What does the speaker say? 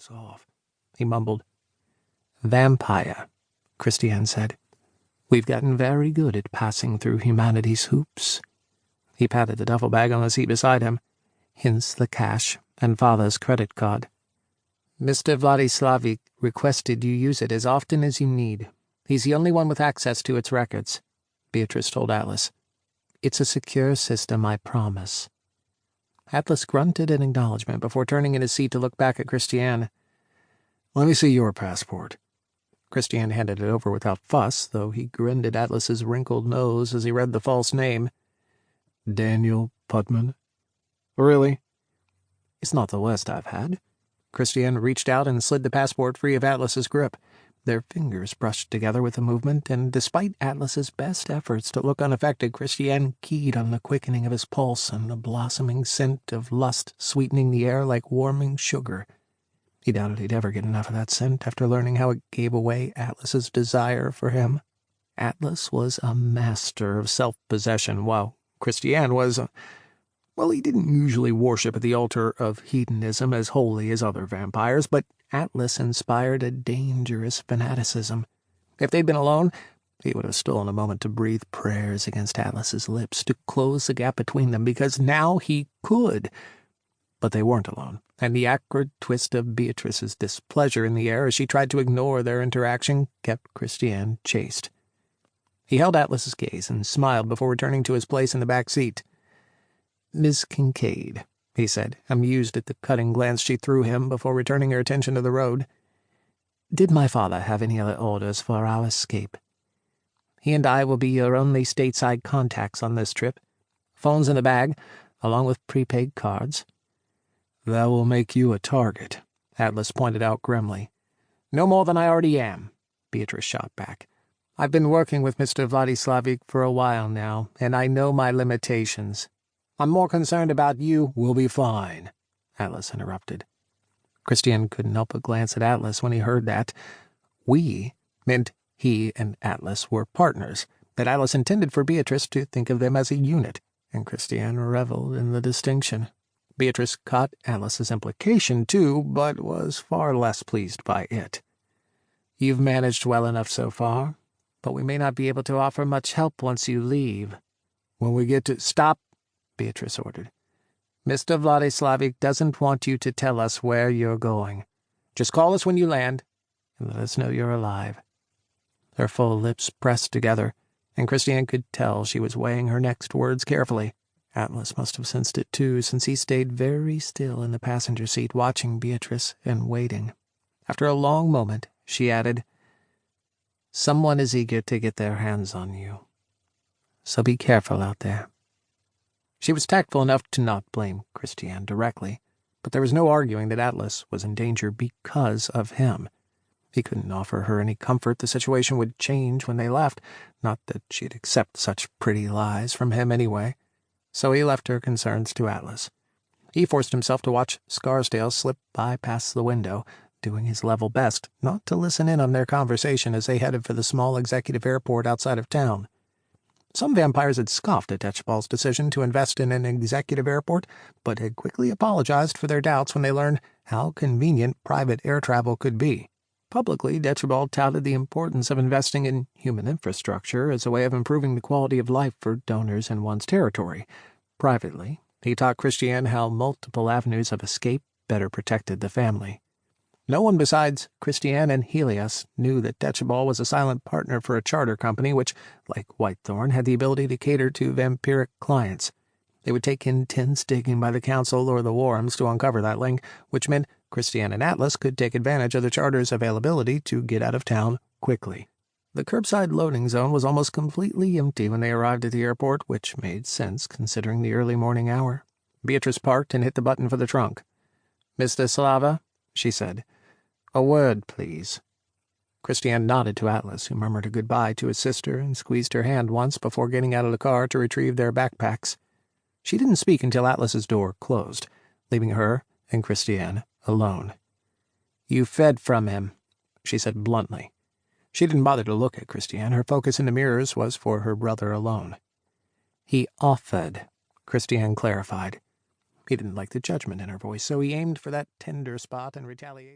was off. He mumbled. "Vampire," Cristian said. "We've gotten very good at passing through humanity's hoops." He patted the duffel bag on the seat beside him, hence the cash and father's credit card. "Mr. Vladislavic requested you use it as often as you need. He's the only one with access to its records," Beatrice told Atlas. "It's a secure system, I promise." Atlas grunted in acknowledgement before turning in his seat to look back at Cristian. "Let me see your passport." Cristian handed it over without fuss, though he grinned at Atlas's wrinkled nose as he read the false name. "Daniel Putman." "Really?" "It's not the worst I've had." Cristian reached out and slid the passport free of Atlas's grip. Their fingers brushed together with the movement, and despite Atlas's best efforts to look unaffected, Cristian keyed on the quickening of his pulse and the blossoming scent of lust sweetening the air like warming sugar. He doubted he'd ever get enough of that scent after learning how it gave away Atlas's desire for him. Atlas was a master of self-possession, while Cristian was well, he didn't usually worship at the altar of hedonism as wholly as other vampires, but Atlas inspired a dangerous fanaticism. If they'd been alone, he would have stolen a moment to breathe prayers against Atlas's lips to close the gap between them, because now he could. But they weren't alone, and the acrid twist of Beatrice's displeasure in the air as she tried to ignore their interaction kept Cristian chaste. He held Atlas's gaze and smiled before returning to his place in the back seat. "Miss Kinkaid," he said, amused at the cutting glance she threw him before returning her attention to the road. "Did my father have any other orders for our escape? He and I will be your only stateside contacts on this trip. Phone's in the bag, along with prepaid cards." "That will make you a target," Atlas pointed out grimly. "No more than I already am," Beatrice shot back. "I've been working with Mr. Vladislavic for a while now, and I know my limitations. I'm more concerned about you." "We'll be fine," Atlas interrupted. Cristian couldn't help but glance at Atlas when he heard that. "We" meant he and Atlas were partners, that Atlas intended for Beatrice to think of them as a unit, and Cristian reveled in the distinction. Beatrice caught Atlas's implication, too, but was far less pleased by it. "You've managed well enough so far, but we may not be able to offer much help once you leave." "When we get to—" "Stop," Beatrice ordered. "Mr. Vladislavic doesn't want you to tell us where you're going. Just call us when you land, and let us know you're alive." Her full lips pressed together, and Cristian could tell she was weighing her next words carefully. Atlas must have sensed it too, since he stayed very still in the passenger seat watching Beatrice and waiting. After a long moment, she added, "Someone is eager to get their hands on you. So be careful out there." She was tactful enough to not blame Cristian directly, but there was no arguing that Atlas was in danger because of him. He couldn't offer her any comfort the situation would change when they left, not that she'd accept such pretty lies from him anyway. So he left her concerns to Atlas. He forced himself to watch Scarsdale slip by past the window, doing his level best not to listen in on their conversation as they headed for the small executive airport outside of town. Some vampires had scoffed at Dechbald's decision to invest in an executive airport, but had quickly apologized for their doubts when they learned how convenient private air travel could be. Publicly, Dechbald touted the importance of investing in human infrastructure as a way of improving the quality of life for donors in one's territory. Privately, he taught Cristian how multiple avenues of escape better protected the family. No one besides Cristian and Helios knew that Dechbald was a silent partner for a charter company which, like Whitethorn, had the ability to cater to vampiric clients. They would take intense digging by the Council or the Warrens to uncover that link, which meant Cristian and Atlas could take advantage of the charter's availability to get out of town quickly. The curbside loading zone was almost completely empty when they arrived at the airport, which made sense considering the early morning hour. Beatrice parked and hit the button for the trunk. "Mr. Slava," she said. "A word, please." Cristian nodded to Atlas, who murmured a goodbye to his sister and squeezed her hand once before getting out of the car to retrieve their backpacks. She didn't speak until Atlas's door closed, leaving her and Cristian alone. "You fed from him," she said bluntly. She didn't bother to look at Cristian. Her focus in the mirrors was for her brother alone. "He offered," Cristian clarified. He didn't like the judgment in her voice, so he aimed for that tender spot in retaliation.